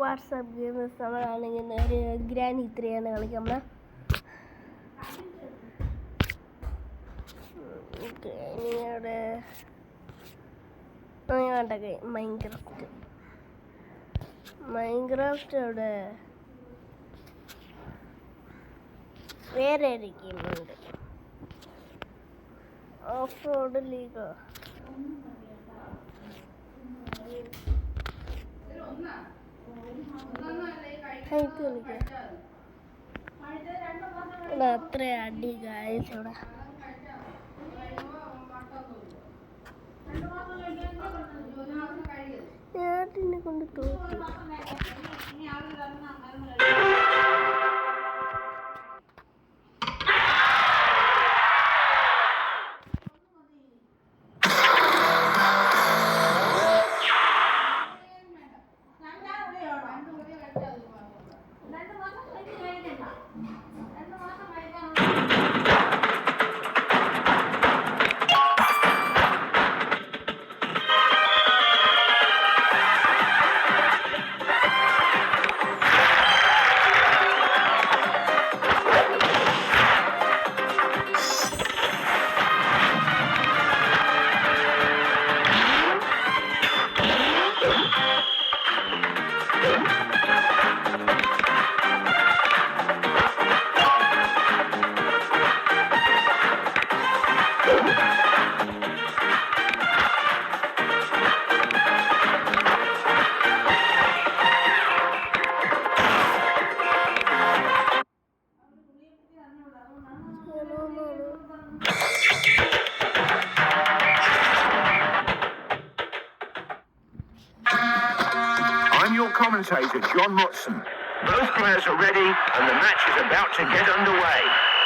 WhatsApp game നമ്മളാണെങ്കിൽ ഒരു grand ഇത്രയാണ് കളിക്കാം നമ്മളെ ഗ്രാനിയുടെ വേണ്ടൊക്കെ മൈൻക്രാഫ്റ്റ് അവിടെ വേറെ ഒരു ഗെയിമുണ്ട് ഓഫ് റോഡ് ലീഗോ അത്ര അടി ഗായ്സ് ഇവിടെ ഞാട്ടിനെ കൊണ്ട് തോറ്റു Commentator John Motson. Both players are ready and the match is about to get underway.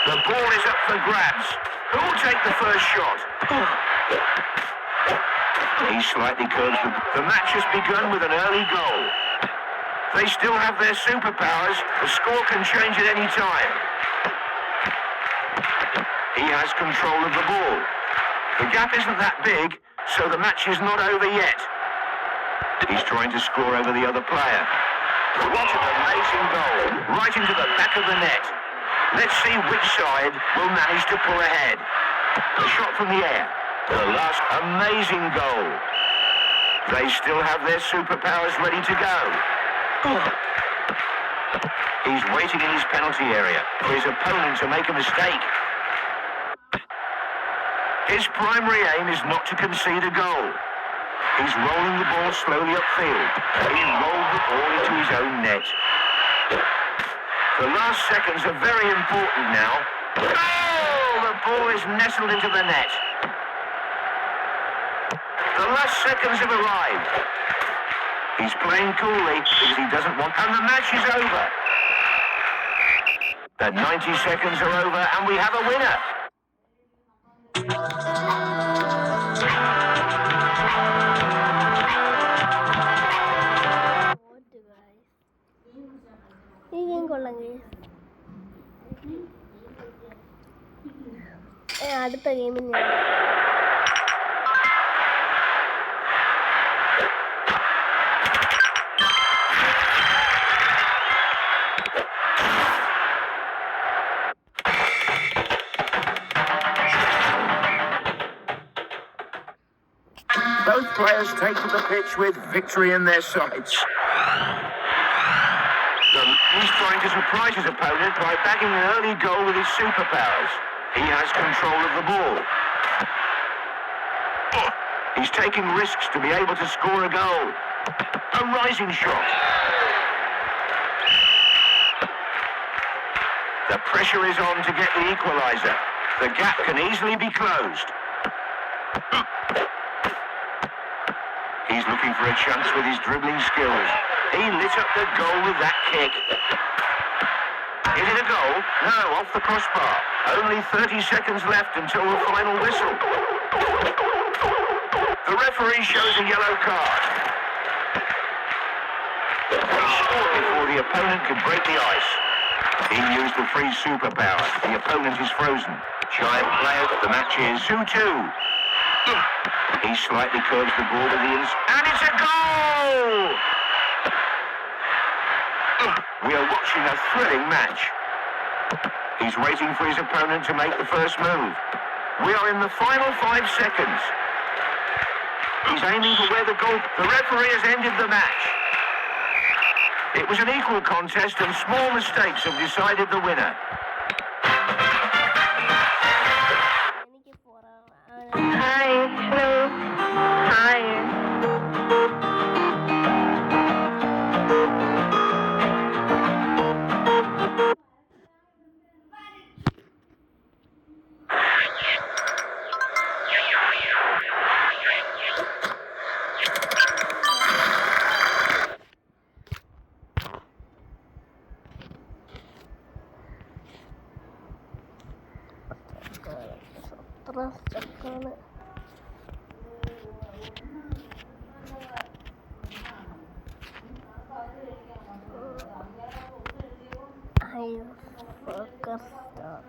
The ball is up for grabs. Who will take the first shot? He slightly curves the match has begun with an early goal. They still have their superpowers. The score can change at any time. He has control of the ball. The gap isn't that big, so the match is not over yet. He's trying to score over the other player. What an amazing goal, right into the back of the net. Let's see which side will manage to pull ahead. A shot from the air. The last amazing goal. They still have their superpowers ready to go. He's waiting in his penalty area for his opponent to make a mistake. His primary aim is not to concede a goal. He's rolling the ball slowly upfield. He rolled the ball into his own net. The last seconds are very important now. Oh! The ball is nestled into the net. The last seconds have arrived. He's playing coolly because he doesn't want... And the match is over. The 90 seconds are over and we have a winner. അടുത്ത ഗെയിമിൽ ഞാൻ Both players take to the pitch with victory in their sights. He's trying to surprise his opponent by bagging an early goal with his superpowers. He has control of the ball. He's taking risks to be able to score a goal. A rising shot. The pressure is on to get the equaliser. The gap can easily be closed. He's looking for a chance with his dribbling skills. He lit up the goal with that kick. Is it a goal? No, off the crossbar. Only 30 seconds left until the final whistle. The referee shows a yellow card. He scored before the opponent could break the ice. He used the free superpower. The opponent is frozen. Giant player. The match is 2-2. He slightly curves the ball to the inside. And it's a goal! We are watching a thrilling match. He's waiting for his opponent to make the first move. We are in the final 5 seconds. He's aiming for where the goal... The referee has ended the match. It was an equal contest and small mistakes have decided the winner. Hi, hello. Hi. Cekana. Ayo, fokus dong.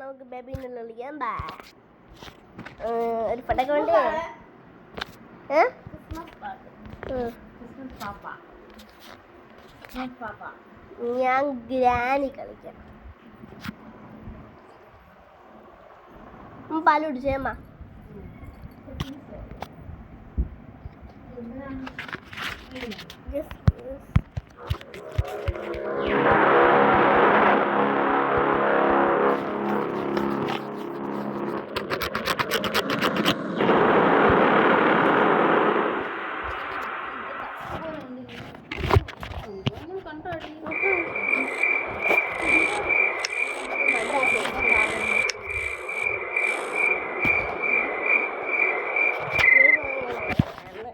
നമുക്ക് ബേബിനെ വിളിക്കാം. ഒരു പടക്ക വേണ്ടേ? ഞാൻ granny കളിക്കാം. പാല് കുടിച്ചേമ്മ.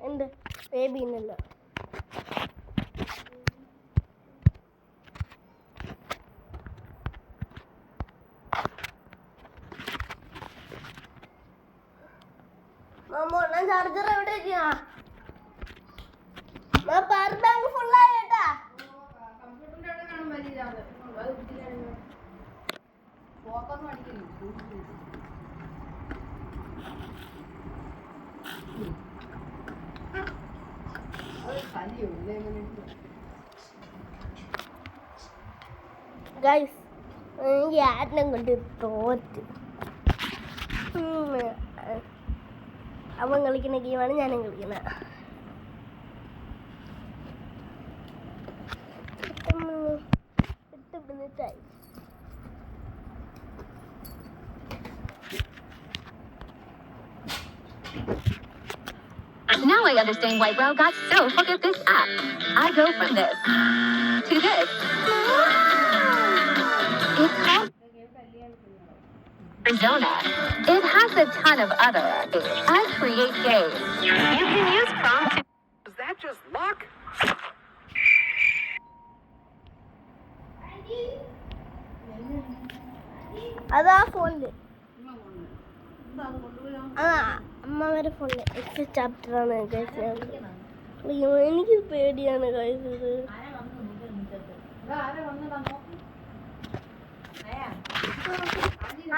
ഉണ്ട് ബേബിന്നല്ല. ഞാൻ charger എവിടെ വെച്ചാ? പവർ ബാങ്ക് ഫുള്ളായി കേട്ടാ. ഗൈസ്, എനിക്ക് ആറ്റിനെ കൊണ്ട് തോറ്റ്. അവൻ കളിക്കുന്ന ഗെയിമാണ് ഞാനും കളിക്കുന്നത്. Now I understand why Bro got so hooked at this app. I go from this to this. It's called Arizona. It has a ton of other apps. I create games. You can use Chrome to... Is that just luck? അതാ ഫോണില്. അമ്മമാരുടെ ഫോണില് X ചാപ്റ്ററാണ്. എനിക്ക് പേടിയാണ് കഴിച്ചത്.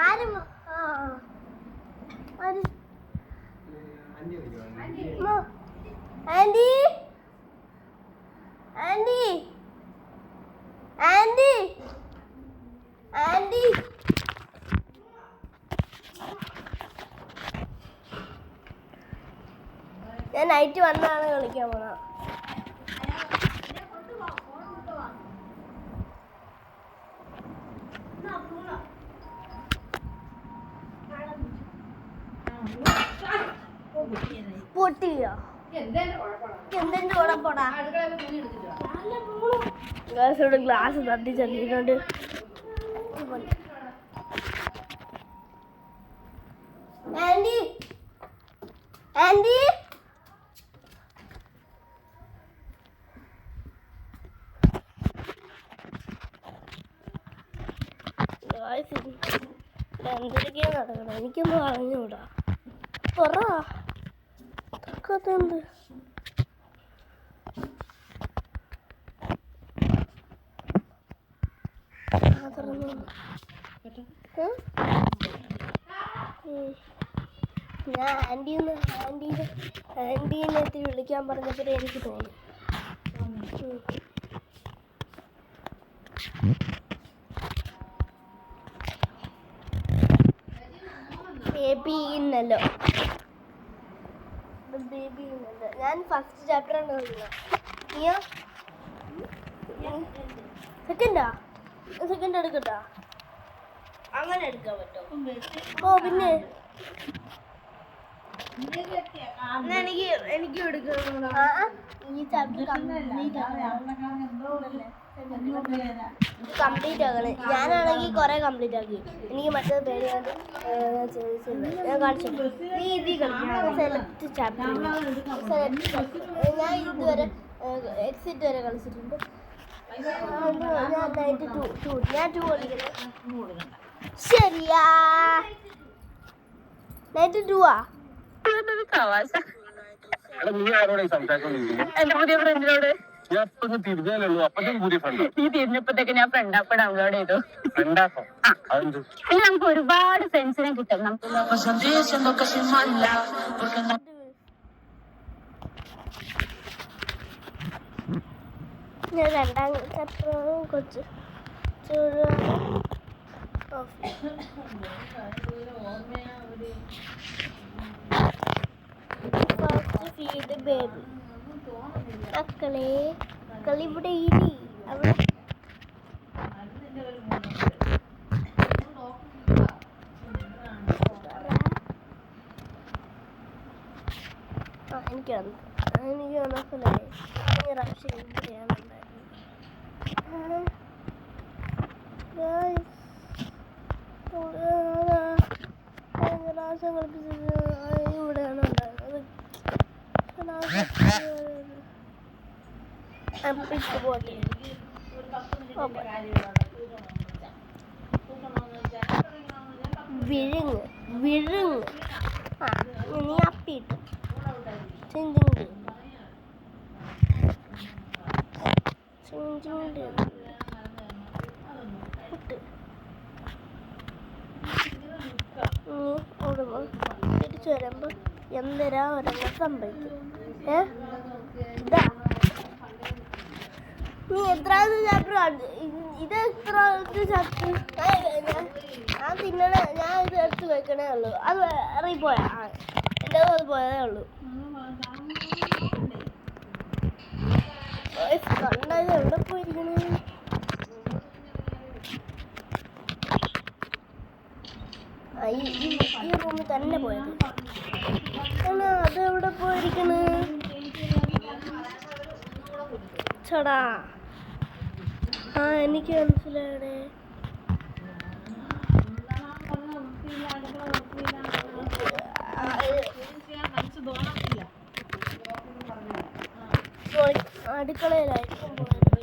ആരും Andy Andy Andy Andy ഞാൻ നൈറ്റ് വന്നാണ് കളിക്കാൻ പോണ. പൊട്ടിയോ? എന്തെന്റെ കുഴപ്പടാ. ഗ്ലാസ്സോട് ഗ്ലാസ് തട്ടി ചെല്ലിട്ടുണ്ട്. ആൻറ്റി ആൻറ്റി എന്തൊക്കെയാ നടക്കണം? എനിക്കൊന്നും അറിഞ്ഞൂടാ. പറ എന്ത് ഞാൻ ആൻറ്റീനെ എത്തി വിളിക്കാൻ പറഞ്ഞപ്പോഴേ എനിക്ക് തോന്നി. ബേബി ഇന്നല്ലോ ഞാൻ ഫസ്റ്റ് ചാപ്റ്റർ ആണ് കളിക്കുന്നത്. നീയോ സെക്കൻഡ് എടുക്കട്ടാ? അങ്ങനെ എടുക്കാൻ പറ്റും. ഓ പിന്നെ എനിക്ക് എടുക്കണം. ഈ ചാപ്റ്റർ കംപ്ലീറ്റ് ആകണേ. ഞാനാണെങ്കിൽ കുറെ കംപ്ലീറ്റ് ആക്കി. എനിക്ക് മറ്റേത് പേടിയാണ്ട് ഞാൻ കാണിച്ചു. നീ ഇതിൽ കളിക്കണം. Select chapter. ഞാൻ ഇതുവരെ എക്സിറ്റ് വരെ കളിച്ചിട്ടുണ്ട്. ഞാൻ 92 ഞാൻ 2 കളിക്കുന്നത്. ശരിയാ 92ആ? എന്റെ പുതിയ ഫ്രണ്ടിനോട് നീ തിരിഞ്ഞപ്പോഴത്തേക്ക് ഞാൻ ഫ്രണ്ട് ആപ്പ് ഡൗൺലോഡ് ചെയ്തു. നമുക്ക് ഒരുപാട് ഫ്രണ്ട്സിനെ കിട്ടും. ഞാൻ രണ്ടാം ചാപ്റ്റർ കൊച്ചു ഫീഡ് ബേബി മക്കളെ കളിവിടെ ഇരി അവിടെ എനിക്ക് മനസ്സിലായി. പ്രാവശ്യം ഇവിടെയാണ് ഉണ്ടായിരുന്നത്. പോട്ടെ വിഴുങ്ങ് വിഴുങ്ങ്. ആ നീ അപ്പിട്ട് ചിഞ്ചിങ് ചിഞ്ചിങ് പുട്ട് ഓടുമ്പോൾ തിരിച്ചു വരുമ്പോൾ എന്തരാ ഒരെണ്ണം സംഭവിക്കും. ഇതാ നീ എത്രാമത്തെ ചാപ്റ്റർ? ഇത് എത്രാമത്തെ ചാപ്റ്റർ? ഞാൻ തിന്നണേ, ഞാൻ ഇത് എടുത്ത് വെക്കണേ ഉള്ളൂ. അത് ഇറങ്ങിപ്പോയാ എൻ്റെ അത് പോയതേ ഉള്ളൂ. കണ്ടത് എവിടെ പോയിരിക്കണേ? ഈ റൂമിൽ തന്നെ പോയത്. അതെവിടെ പോയിരിക്കണേ? ചടാ എനിക്ക് മനസ്സിലായേ. അടുക്കളയിലായിരിക്കും പോയത്.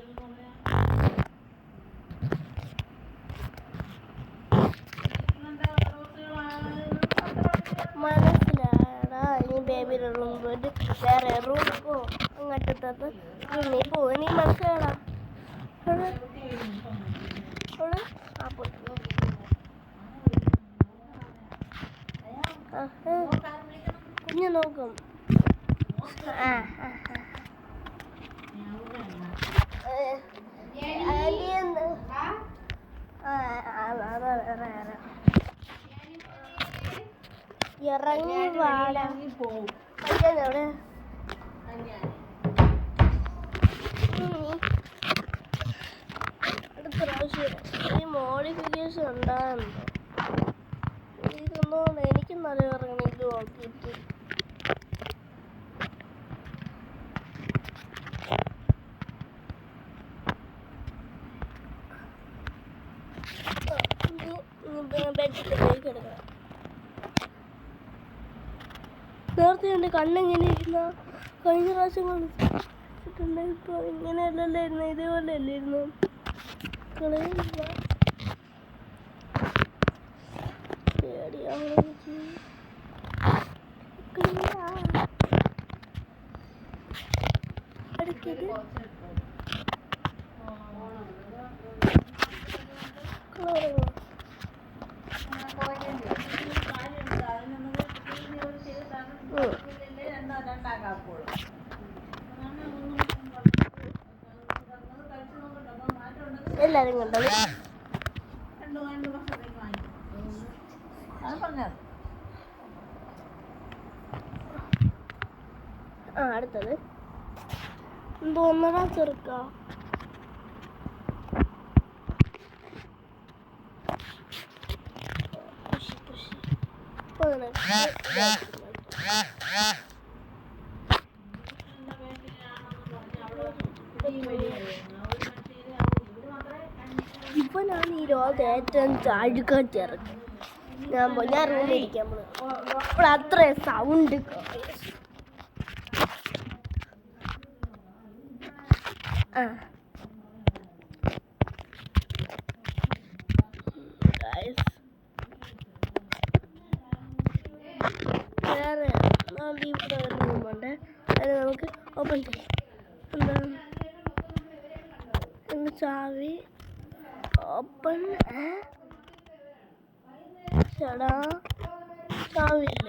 മനസ്സിലായടാ. ഇനി ബേബിയുടെ റൂം പോയിട്ട് വേറെ റൂം പോ. അങ്ങോട്ടത് നീ പോ. നീ മനസ്സിലാടാ. കുഞ്ഞു നോക്കും. ഇറങ്ങി വാടാങ്ങി പോവും. എവിടെ അടുത്ത പ്രാവശ്യം ഈ മോഡിഫിക്കേഷൻ ഉണ്ടാകുന്നുണ്ടോ? ഇതൊന്നും എനിക്കും നല്ല ഇറങ്ങണം. ഇത് നോക്കിയിട്ട് ബെഡിലേക്ക് എടുക്കണം. നേരത്തെ എൻ്റെ കണ്ണെങ്ങനെ ഇരുന്ന കഴിഞ്ഞ പ്രാവശ്യം കാണിച്ചിട്ടുണ്ട്. ഇപ്പോൾ ഇങ്ങനെയല്ലല്ലോ ഇരുന്നു, ഇതേപോലെ അല്ലേ ഇരുന്നു. കളയുന്നില്ല, പേടിയാവുന്നു. അടുത്തത് എല്ലാരും കണ്ടത്. അടുത്തത് എന്തോന്നടാ ചെറുക്ക. ഇവനാണ് ഈ ലോകത്ത് ഏറ്റവും ചാടുക്കാൻ ചെറുക്കൻ. ഞാൻ റൂമിൽ ഇരിക്കാൻ അപ്പോൾ അത്ര സൗണ്ട്. വേറെ ഇവിടെ ഒരു റൂമുണ്ട്, അത് നമുക്ക് ഓപ്പൺ ചെയ്യാം. എന്താ ചാവി ഓപ്പൺ. ചേടാ ചാവില്ല.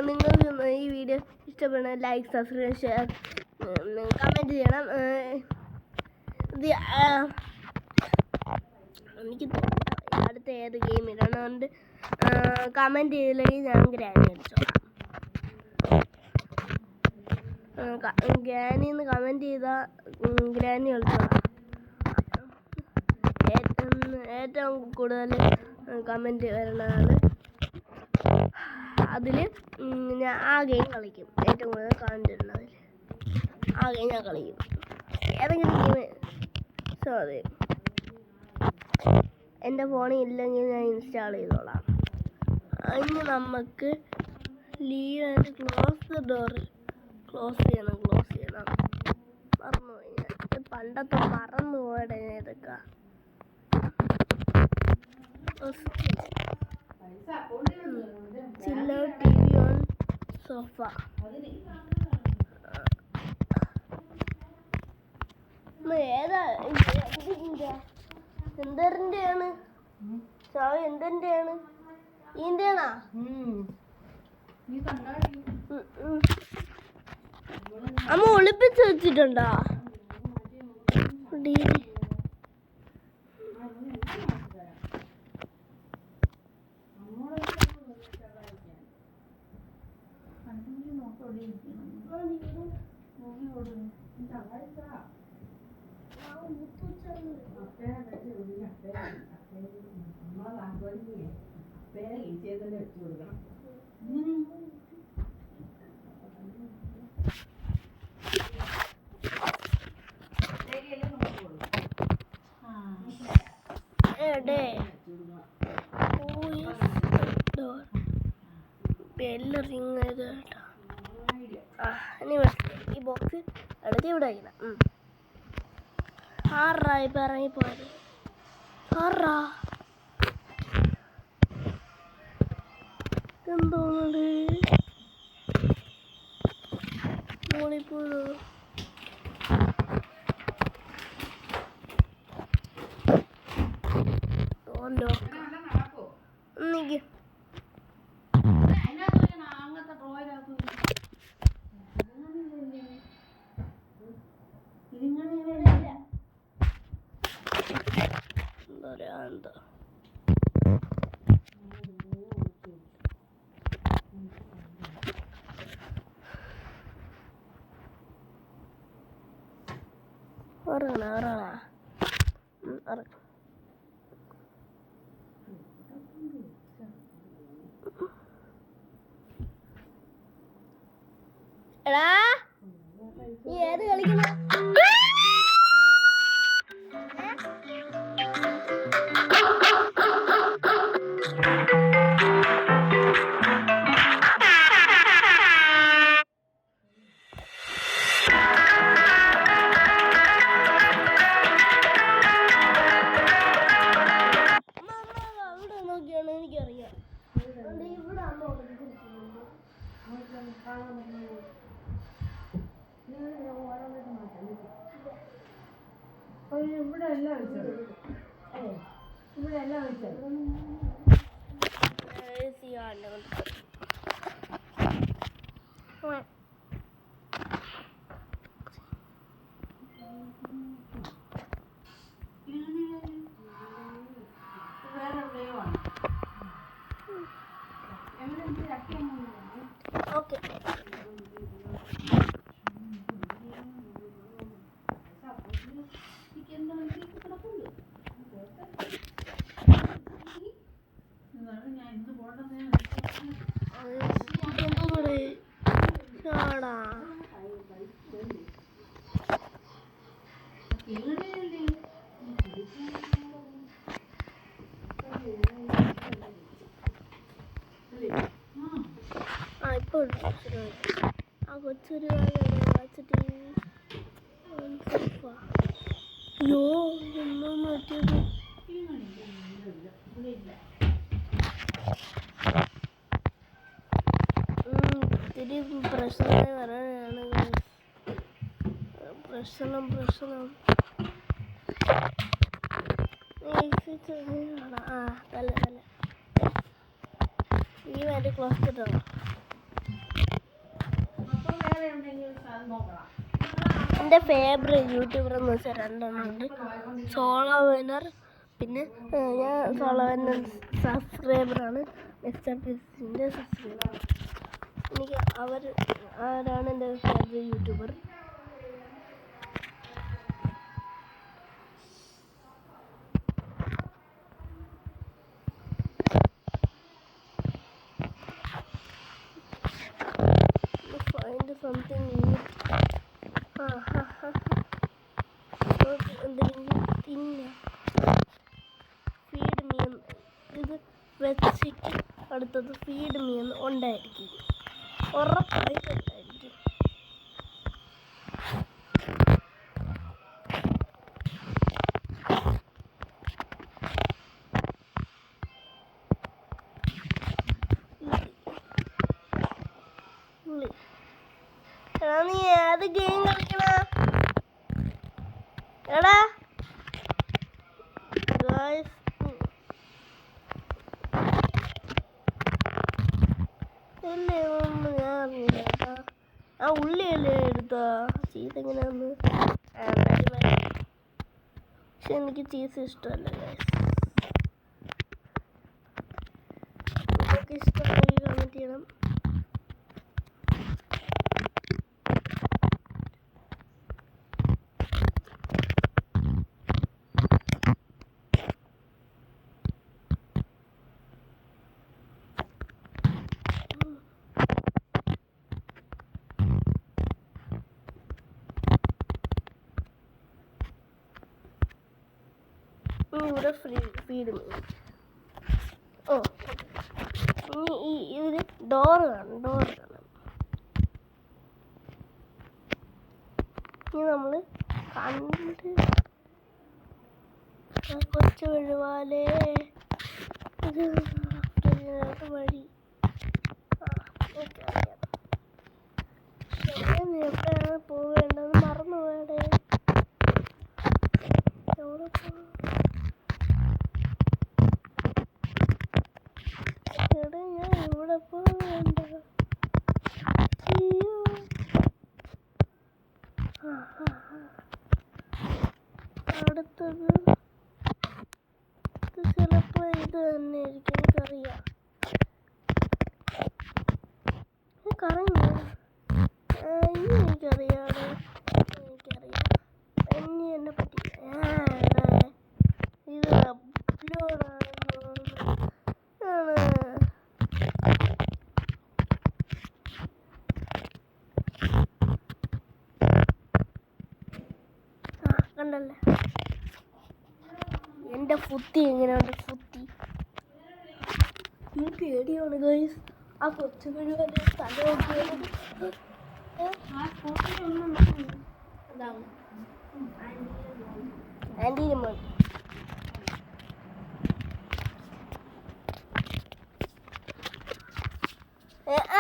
നിങ്ങൾക്ക് ഈ വീഡിയോ ഇഷ്ടപ്പെടുന്ന ലൈക്ക്, സബ്സ്ക്രൈബ്, ഷെയർ, കമൻറ്റ് ചെയ്യണം. എനിക്ക് അടുത്ത ഏത് ഗെയിം ഇടണമെന്നുണ്ട് കമൻറ്റ് ചെയ്തില്ലെങ്കിൽ ഞാൻ ഗ്രാനി അടിച്ചോളാം. ഗ്രാനിന്ന് കമൻറ്റ് ചെയ്താൽ ഗ്രാനി കളിച്ചോളാം. ഏറ്റവും കൂടുതൽ കമൻറ്റ് വരുന്നതാണ് അതിൽ ഞാൻ ആ ഗെയിം കളിക്കും. ഏറ്റവും കൂടുതൽ കമൻറ്റ് വരുന്നതിൽ ആ ഗെയിം ഞാൻ കളിക്കും. ഏതെങ്കിലും ഗെയിം സോറി എൻ്റെ ഫോണിൽ ഇല്ലെങ്കിൽ ഞാൻ ഇൻസ്റ്റാൾ ചെയ്തോളാം. അതിന് നമുക്ക് leave and close the door. Close ചെയ്യണം. മറന്നുപോയി ഞാൻ, പണ്ടത്തെ മറന്നുപോയുടെ ഇതൊക്കെ. ചില്ല ടി വി ഓൺ സോഫ. ഏതാ എന്തറിൻ്റെയാണ് ചാവി? എന്തിൻ്റെയാണ്? ഈൻ്റെയാണാ? അമ്മ ഒളിപ്പിച്ച് വെച്ചിട്ടുണ്ടോ? ബെല്ല് റിങ് ചെയ്ത് കേട്ടോ. ഇനി ഈ ബോക്സ് എടുത്ത് ഇവിടെ വയ്ക്കണം. ആറാ ഇപ്പം ഇറങ്ങിപ്പോയത്. ആറാ എന്തോന്നുണ്ട് മോളിപ്പോഴോ? എന്താ പറയാ എന്താ എടാ നീ ഏത് കളിക്കുന്ന അവിടെ നോക്കിയാണ് എനിക്കറിയാം ഇവിടെ അമ്മ ഇവിടെ എല്ലാം വെച്ചത് ഇവിടെ എല്ലാം വെച്ചത് വേറെ എവിടെയോ ആണ് എവിടെ ചക്കയൊന്നും ഓക്കെ ഞാൻ ഇന്ന് പോകണമെന്ന് ചാടാ ആ ഇപ്പോൾ ആ കൊച്ചൊരു വെച്ചിട്ട് അയ്യോ എന്നൊന്നും പറ്റിയത് ഇത്തിരി പ്രശ്നമായി വരാനാണ് പ്രശ്നം ആ തല ഈ വേണ്ടി ക്ലോസ് ചെയ്തോ എൻ്റെ ഫേവറേറ്റ് യൂട്യൂബർ എന്ന് വെച്ചാൽ രണ്ടെണ്ണം ഉണ്ട് സോളോ വിന്നർ പിന്നെ ഞാൻ സോളോ വിന്നർ സബ്സ്ക്രൈബറാണ് മിസ്റ്റർ പിസിൻ്റെ സബ്സ്ക്രൈബർ എനിക്ക് ആരാണ് എൻ്റെ favourite YouTuber find something new എന്തെങ്കിലും ഫീഡ് മീ ഇത് വെച്ചിട്ട് അടുത്തത് ഫീഡ് മീ എന്ന് ഉണ്ടായിരിക്കും ഉറപ്പായിട്ടും ഉണ്ടായിരിക്കും എടാ നീ ഏത് ഗെയിം കളിക്കണ എടാ ഗായ്സ് ഇല്ലേ ഒന്നും ഞാൻ അറിയില്ല കേട്ടാ ആ ഉള്ളിയല്ലേ എടുത്താ ചീസ് എങ്ങനെയാന്ന് പക്ഷെ എനിക്ക് ചീസ് ഇഷ്ടമല്ല ഗായ്സ് നിങ്ങൾക്ക് ഇഷ്ടമായി കമൻറ്റ് ചെയ്യണം ഇവിടെ ഫീഡ് ഓ ഇനി ഇതിൽ ഡോറ് കാണും ഇനി നമ്മൾ കണ്ട് കൊച്ചു വഴുവാലേ ഇത് വഴി അറിയാം എപ്പോഴാണ് പോവേണ്ടത് മറന്നുപോയടേ എവിടെ എടാ ഞാൻ ഇവിടെ പോവേണ്ട അടുത്തത് ചിലപ്പോ ഇത് തന്നെ ആയിരിക്കും, എനിക്കറിയാം. കറങ്ങി ഇനി എനിക്കറിയാം. ഇനി എന്നെ പറ്റി ഇത് അപ്ലോഡ് കണ്ടല്ലേ എന്റെ ഫുത്തി എങ്ങനെയുണ്ട്? ഫുത്തി ഈ പേടിയാണ് ഗൈസ്. ആ കൊച്ചു കഴിവല്ലേ തല നോക്കിയത്. ആന്റീനെ മോൻ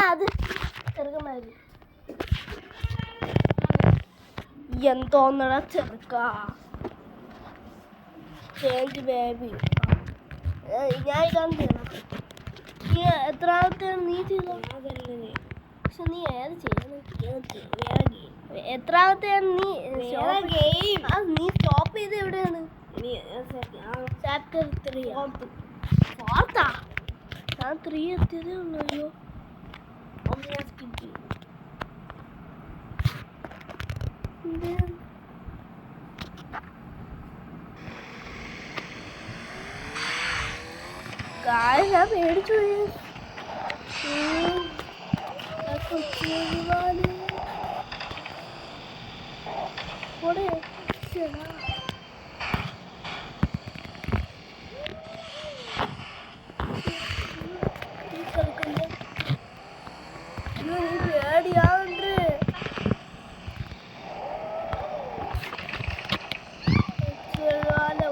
അത് ചെറുക്കന്മാര് എന്തോന്നട ചെറുക്ക ചേഞ്ച് ബേബി. ഞാൻ ഇതാണ് ചെയ്യണം. നീ എത്രാമത്തെയാണ് നീ ചെയ്തത്? പക്ഷെ നീ ഏത് ചെയ്യണം? എത്രാമത്തെയാണ് നീ? നീ സ്റ്റോപ്പ് ചെയ്ത് എവിടെയാണ്? ചാപ്റ്റർ 3 ഫോർത്താ? ഞാൻ 3 എത്തിയതേ ഉള്ളൂ. അയ്യോ ഞാൻ പേടിച്ചു പോയി. പേടിയാവുണ്ട്.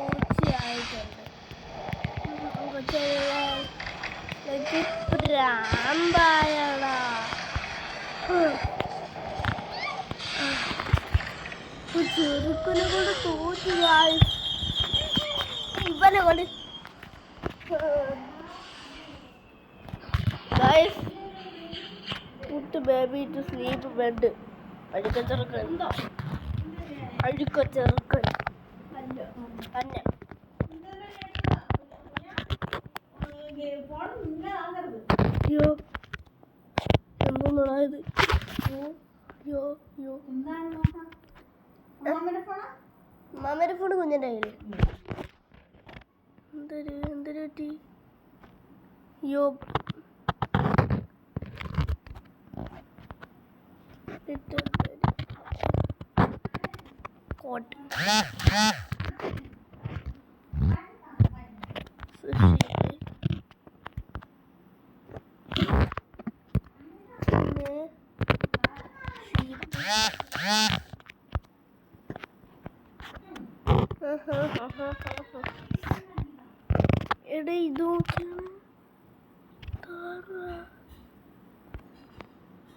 ഉച്ചയായിട്ടുണ്ട്. പ്രാമ്പായടാ. ചെറുക്കനെ കൊണ്ട് തോറ്റു. ഇവനെ കൊണ്ട് put baby to sleep bed. അഴുക്ക ചെറുക്കൻ തന്നെ. അയ്യോ എന്തോന്നാ ഇത്? മാമയുടെ ഫോണ് കുഞ്ഞിൻ്റെ കയ്യിൽ. എന്തൊരു പറ്റി? അയ്യോ കോട്ട് എടാ ഇത്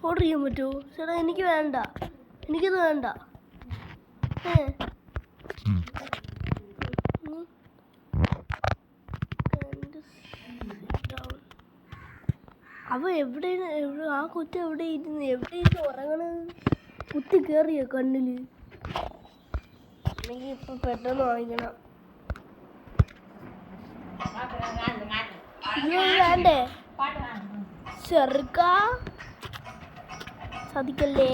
ഓർഡർ ചെയ്യാൻ പറ്റുമോ? ചേട്ടാ എനിക്ക് വേണ്ട, എനിക്കിത് വേണ്ട. അവ എവിടെ ആ കൊച്ചു എവിടെ ഇരുന്ന് ഉറങ്ങണത്? കുത്തി കയറിയോ കണ്ണില്? എനിക്ക് ഇപ്പൊ പെട്ടെന്ന് വാങ്ങിക്കണം. വേണ്ടേ ചെറുക്ക? ചതിക്കല്ലേ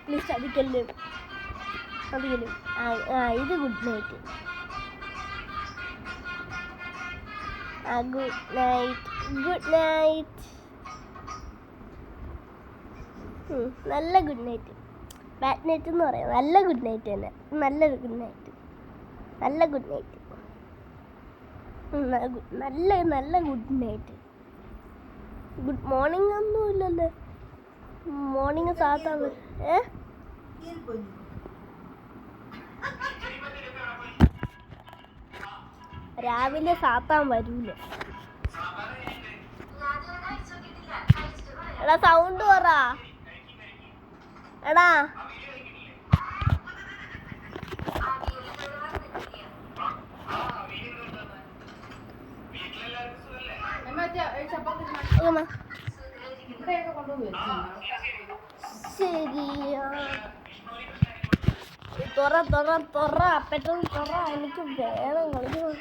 പ്ലീസ് ചതിക്കല്ലും. ഇത് ഗുഡ് നൈറ്റ്. Good night. നല്ല ഗുഡ് നൈറ്റ്. ബാഡ് നൈറ്റ് എന്ന് പറയാം. നല്ല ഗുഡ് നൈറ്റ് തന്നെ. നല്ലൊരു ഗുഡ് നൈറ്റ്. നല്ല ഗുഡ് നൈറ്റ്. നല്ല ഗുഡ് നൈറ്റ്. ഗുഡ് മോർണിംഗ് ഒന്നും ഇല്ലല്ലേ? മോർണിംഗ് സാത്താൻ രാവിലെ സാത്താൻ വരൂല. എടാ സൗണ്ട് പറ എടാ. ശരിയാ തുറ പെട്ടെന്ന് തുറ, എനിക്ക് വേണം കളിക്കണം.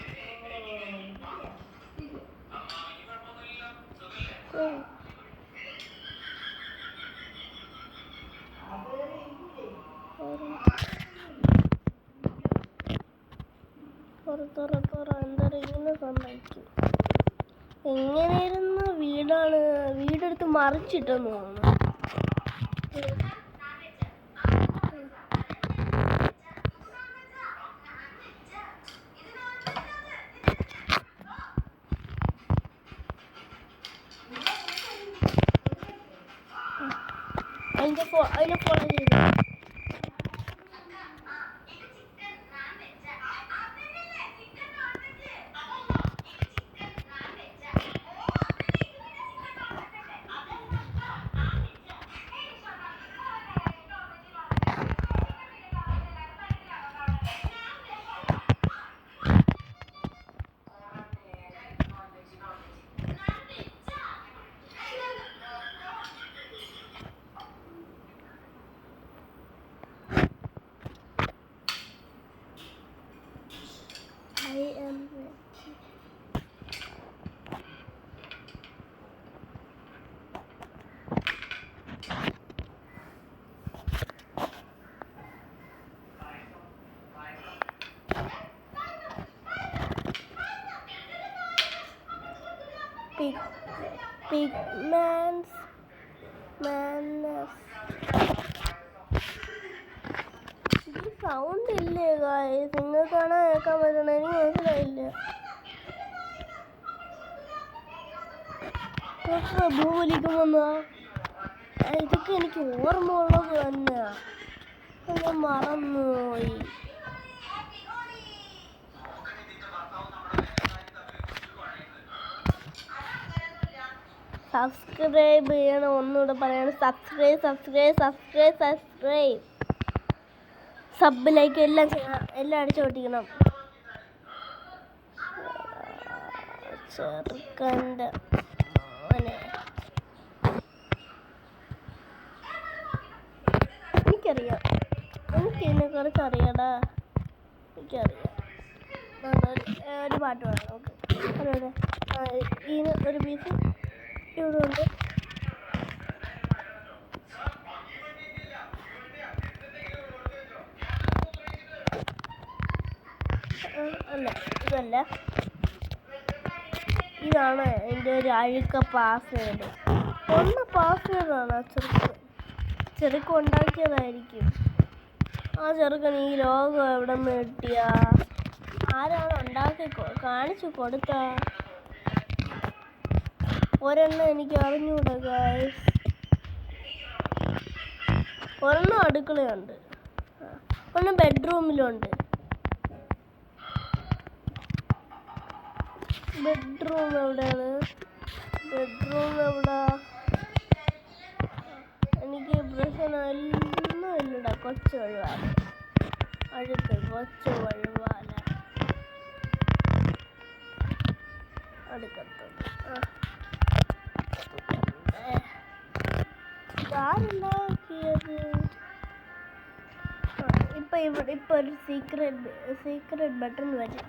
തുറ എന്തായാലും ഇങ്ങനെ സമ്മതിക്കും. എങ്ങനെയിരുന്ന വീടാണ്, വീടെടുത്ത് മറിച്ചിട്ടെന്ന് തോന്നുന്നു. അതിനെ ഫോളോ ചെയ്തു. Pigments ഇത് സൗണ്ട് ഇല്ലേ ഗായ്സ്? നിങ്ങൾക്കാണോ കേൾക്കാൻ പറ്റണേ? എനിക്ക് മനസ്സിലായില്ല. ഭൂലിക്കുമെന്നാ ഇതൊക്കെ എനിക്ക് ഓർമ്മ ഉള്ളത് തന്നെയാ, ഞാൻ മറന്നുപോയി. സബ്സ്ക്രൈബ് ചെയ്യണം, ഒന്നുകൂടെ പറയണം. സബ്സ്ക്രൈബ് സബ് ലൈക്ക് എല്ലാം ചെയ്യണം, എല്ലാം അടിച്ചു പൊട്ടിക്കണം. ചെറുക്കൻ്റെ മോനെ എനിക്കറിയാം, എനിക്കിതിനെ കുറിച്ച് അറിയാടാ, എനിക്കറിയാം. ഒരു പാട്ട് പാടാം നമുക്ക്. അതെ ഇതിന് ഒരു പീസ് ഇവിടെ ഉണ്ട്. അല്ല ഇതല്ല, ഇതാണ് എൻ്റെ ഒരു അഴുക്ക പാസ്വേഡ്. പാസ്വേഡാണ് ചെറുക്കം ഉണ്ടാക്കിയതായിരിക്കും. ആ ചെറുക്കൻ ഈ ലോകം എവിടെ നിന്ന് കിട്ടിയ, ആരാണ് ഉണ്ടാക്കി കാണിച്ചു കൊടുത്ത? ഒരെണ്ണം എനിക്ക് അറിഞ്ഞൂടാ ഗായ്സ്. ഒരെണ്ണം അടുക്കളയുണ്ട്, ഒന്ന് ബെഡ്റൂമിലുണ്ട്. ബെഡ്റൂം എവിടെയാണ്? എനിക്ക് പ്രശ്നമൊന്നും ഇല്ലടാ. കൊച്ചു വഴുവാല, അഴുക്ക് കൊച്ചു വഴുവാല അടുക്കത്തുണ്ട്. ആരുണ്ടാക്കിയത്? ഇപ്പൊ ഒരു സീക്രട്ട് ബട്ടൺ വരും.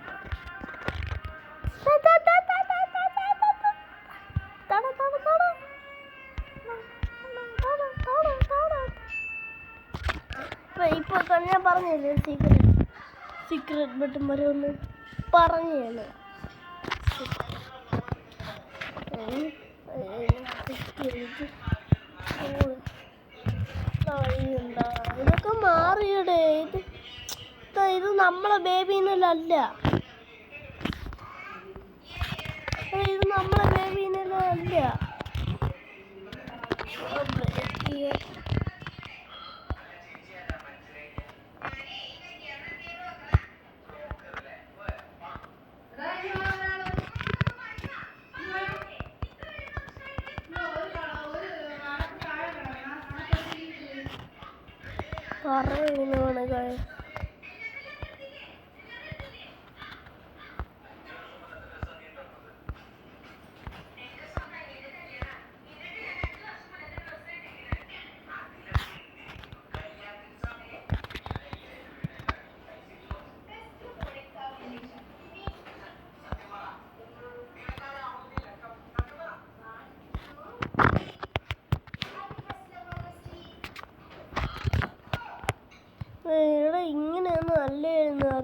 ഇപ്പൊ ഞാൻ പറഞ്ഞില്ലേ സീക്രട്ട് ബട്ടൺ വരുമെന്ന് പറഞ്ഞാണ്. ഇതൊക്കെ മാറിയടേ. ഇത് നമ്മളെ ബേബീനല്ല, ഇത് നമ്മളെ ബേബീനല്ല. പറയുന്നതാണ് കാര്യം.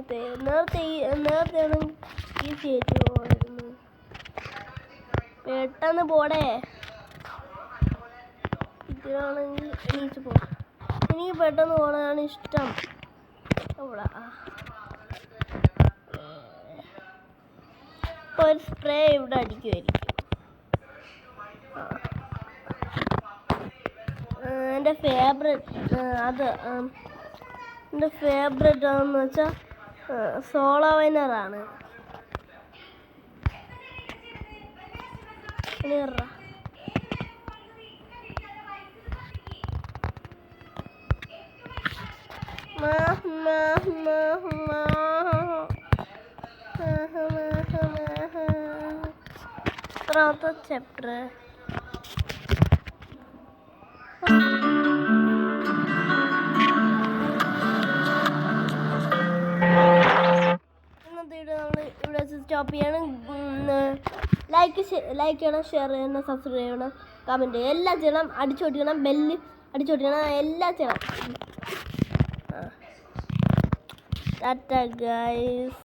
നേരത്തെ ഈസി ആയിട്ട് പോയിരുന്നു. പെട്ടെന്ന് പോടേ. ഇതിനാണെങ്കിൽ എണീച്ച് പോ. എനിക്ക് പെട്ടെന്ന് പോകാനാണ് ഇഷ്ടം. അവിടെ ഒരു സ്പ്രേ ഇവിടെ അടിക്കുമായിരിക്കും. എൻ്റെ ഫേവറേറ്റ് എൻ്റെ ഫേവറേറ്റ് ആണെന്ന് വെച്ചാൽ സോളോ വൈനറാണ്. എത്രാമത്തെ ചാപ്റ്റർ? ഇന്നത്തെ വീഡിയോ നമ്മൾ ഇവിടെ സ്റ്റോപ്പ് ചെയ്യണം. ലൈക്ക് ചെയ്യണം, ഷെയർ ചെയ്യണം, സബ്സ്ക്രൈബ് ചെയ്യണം, കമൻറ്റ് എല്ലാം ചെയ്യണം, അടിച്ചോട്ടിക്കണം, ബെല്ല് അടിച്ചോട്ടിക്കണം, എല്ലാം ചെയ്യണം. ടാറ്റ ഗൈസ്.